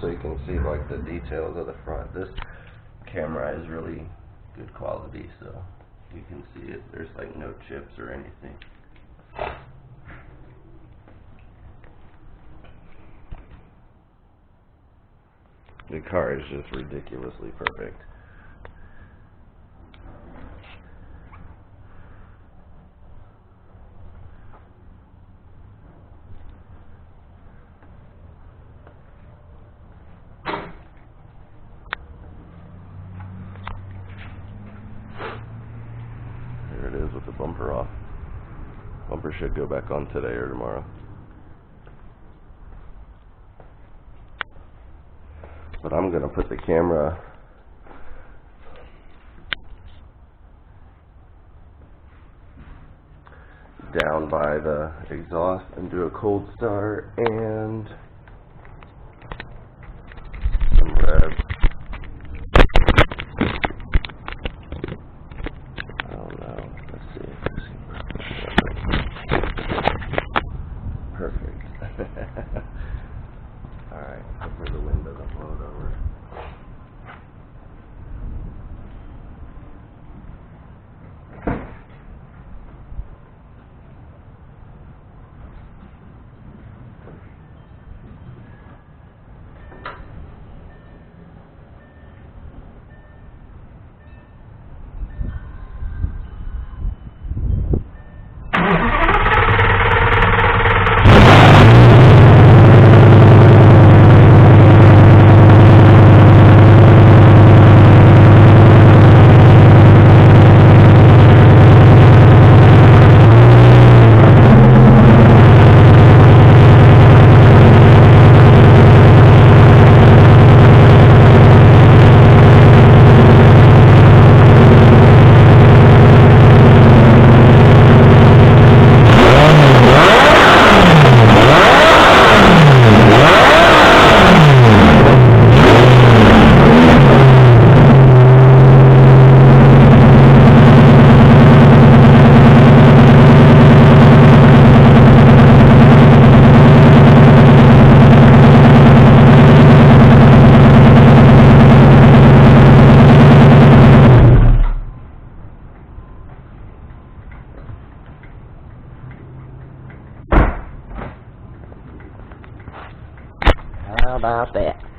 so you can see like the details of the front. This camera is really good quality, so you can see it. There's like no chips or anything. The car is just ridiculously perfect. There it is with the bumper off. Bumper should go back on today or tomorrow. But I'm going to put the camera down by the exhaust and do a cold start and some revs. I don't know. Let's see. Perfect. Alright, hopefully the wind doesn't blow it over. How about that?